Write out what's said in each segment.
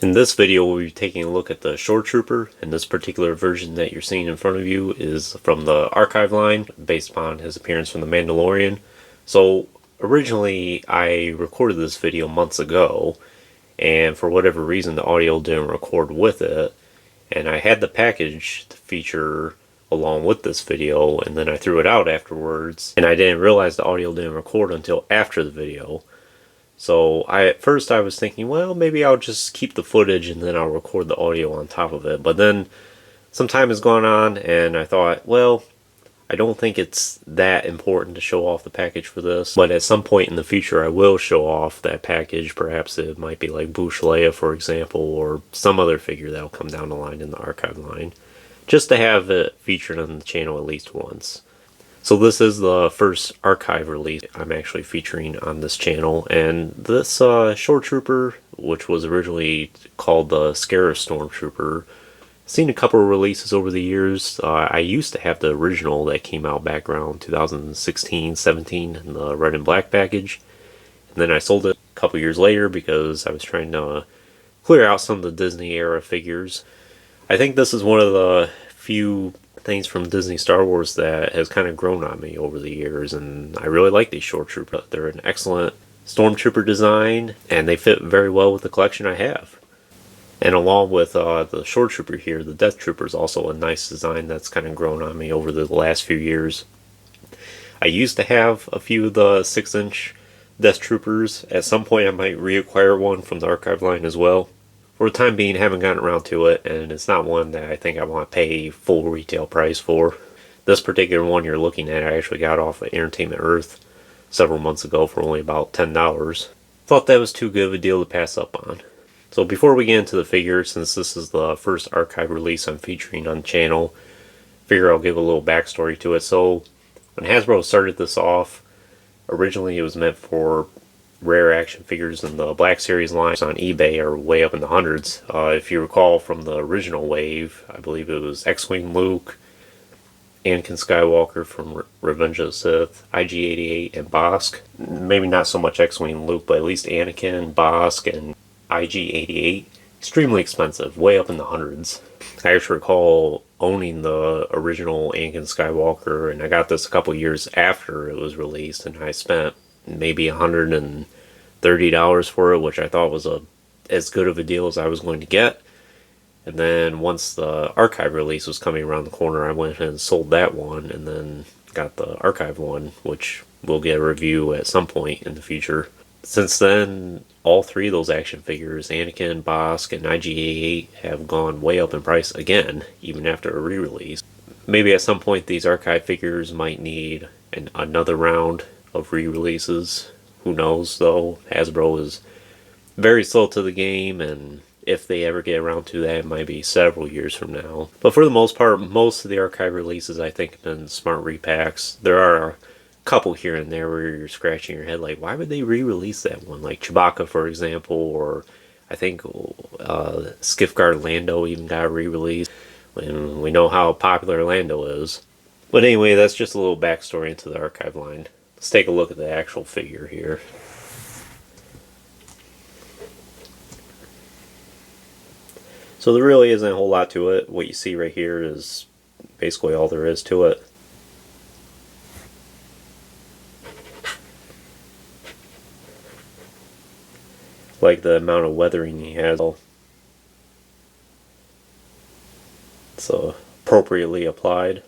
In this video, we'll be taking a look at the Shoretrooper, and this particular version that you're seeing in front of you is from the archive line, based upon his appearance from The Mandalorian. So, originally, I recorded this video months ago, and for whatever reason, the audio didn't record with it, and I had the package to feature along with this video, and then I threw it out afterwards, and I didn't realize the audio didn't record until after the video. So at first I was thinking, well, maybe I'll just keep the footage and then I'll record the audio on top of it. But then some time has gone on and I thought, well, I don't think it's that important to show off the package for this. But at some point in the future I will show off that package. Perhaps it might be like Boushh Leia, for example, or some other figure that'll come down the line in the archive line. Just to have it featured on the channel at least once. So this is the first archive release I'm actually featuring on this channel, and this Shoretrooper, which was originally called the Scarif Stormtrooper, seen a couple of releases over the years. I used to have the original that came out back around 2016-17 in the red and black package, and then I sold it a couple years later because I was trying to clear out some of the Disney era figures. I think this is one of the few things from Disney Star Wars that has kind of grown on me over the years, and I really like these Shoretroopers. They're an excellent Stormtrooper design, and they fit very well with the collection I have. And along with the Shoretrooper here, the Death Trooper is also a nice design that's kind of grown on me over the last few years. I used to have a few of the 6-inch Death Troopers. At some point I might reacquire one from the archive line as well. For the time being, haven't gotten around to it, and it's not one that I think I want to pay full retail price for. This particular one you're looking at, I actually got off of Entertainment Earth several months ago for only about $10. Thought that was too good of a deal to pass up on. So before we get into the figure, since this is the first archive release I'm featuring on the channel, figure I'll give a little backstory to it. So when Hasbro started this off, originally it was meant for rare action figures in the Black Series line on eBay are way up in the hundreds. If you recall from the original wave, I believe it was X-Wing Luke, Anakin Skywalker from Revenge of the Sith, IG-88, and Bossk. Maybe not so much X-Wing Luke, but at least Anakin, Bossk, and IG-88. Extremely expensive, way up in the hundreds. I actually recall owning the original Anakin Skywalker, and I got this a couple years after it was released, and I spent maybe $130 for it, which I thought was as good of a deal as I was going to get. And then once the archive release was coming around the corner, I went and sold that one and then got the archive one, which we'll get a review at some point in the future. Since then, all three of those action figures, Anakin, Bossk, and IG-88, have gone way up in price again, even after a re-release. Maybe at some point these archive figures might need another round of re-releases. Who knows, though. Hasbro is very slow to the game, and if they ever get around to that, it might be several years from now. But for the most part, most of the archive releases I think have been smart repacks. There are a couple here and there where you're scratching your head like, why would they re-release that one? Like Chewbacca, for example, or I think Skiff-Guard Lando even got re-released, when we know how popular Lando is. But anyway, that's just a little backstory into the archive line. Let's take a look at the actual figure here. So there really isn't a whole lot to it. What you see right here is basically all there is to it. Like the amount of weathering he has. It's appropriately applied.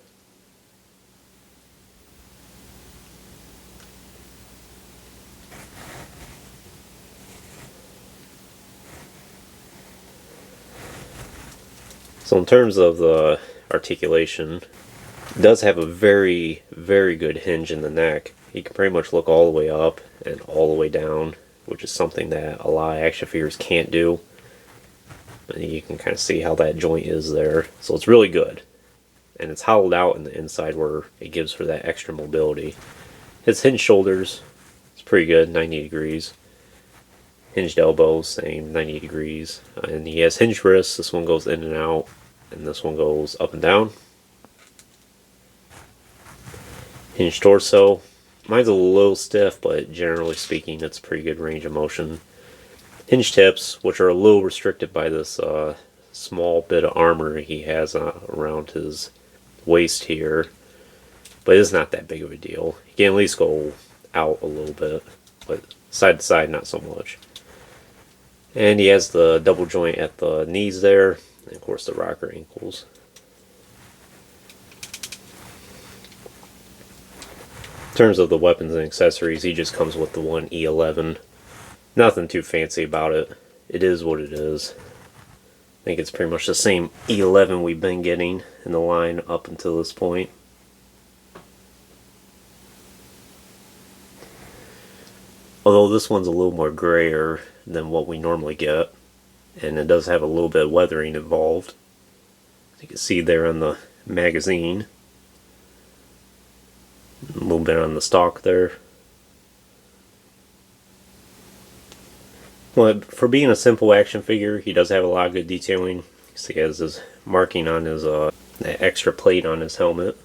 So in terms of the articulation, it does have a very, very good hinge in the neck. You can pretty much look all the way up and all the way down, which is something that a lot of action figures can't do. And you can kind of see how that joint is there. So it's really good. And it's hollowed out in the inside where it gives for that extra mobility. His hinged shoulders, it's pretty good, 90 degrees. Hinged elbows, same, 90 degrees. And he has hinged wrists. This one goes in and out, and this one goes up and down. Hinged torso. Mine's a little stiff, but generally speaking, it's pretty good range of motion. hinge tips, which are a little restricted by this small bit of armor he has around his waist here, but it's not that big of a deal. He can at least go out a little bit, but side to side not so much. And he has the double joint at the knees there, and of course the rocker ankles. In terms of the weapons and accessories, he just comes with the one E11. Nothing too fancy about it. It is what it is. I think it's pretty much the same E11 we've been getting in the line up until this point. Although this one's a little more grayer than what we normally get, and it does have a little bit of weathering involved. You can see there on the magazine, a little bit on the stock there. Well, for being a simple action figure, he does have a lot of good detailing. He has his marking on his that extra plate on his helmet.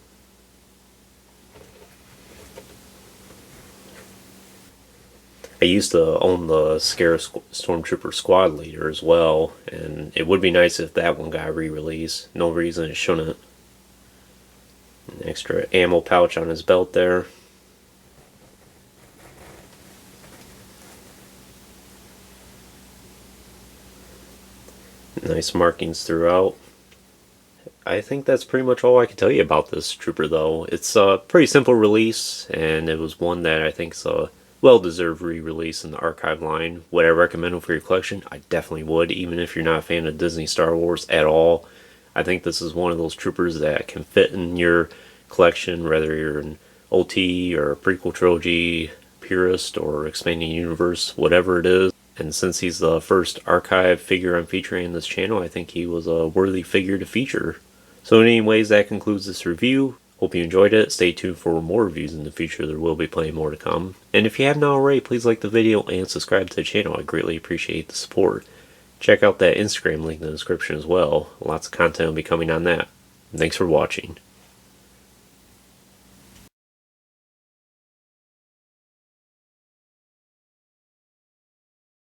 I used to own the Scare Stormtrooper Squad Leader as well, and it would be nice if that one got re-released. No reason it shouldn't. An extra ammo pouch on his belt there. Nice markings throughout. I think that's pretty much all I can tell you about this Trooper, though. It's a pretty simple release, and it was one that I think is a well-deserved re-release in the archive line. Would I recommend them for your collection? I definitely would, even if you're not a fan of Disney Star Wars at all. I think this is one of those Troopers that can fit in your collection, whether you're an OT or a prequel trilogy purist or expanding universe, whatever it is. And since he's the first archive figure I'm featuring in this channel, I think he was a worthy figure to feature. So anyways, that concludes this review. Hope you enjoyed it. Stay tuned for more reviews in the future. There will be plenty more to come. And if you haven't already, please like the video and subscribe to the channel. I greatly appreciate the support. Check out that Instagram link in the description as well. Lots of content will be coming on that. Thanks for watching.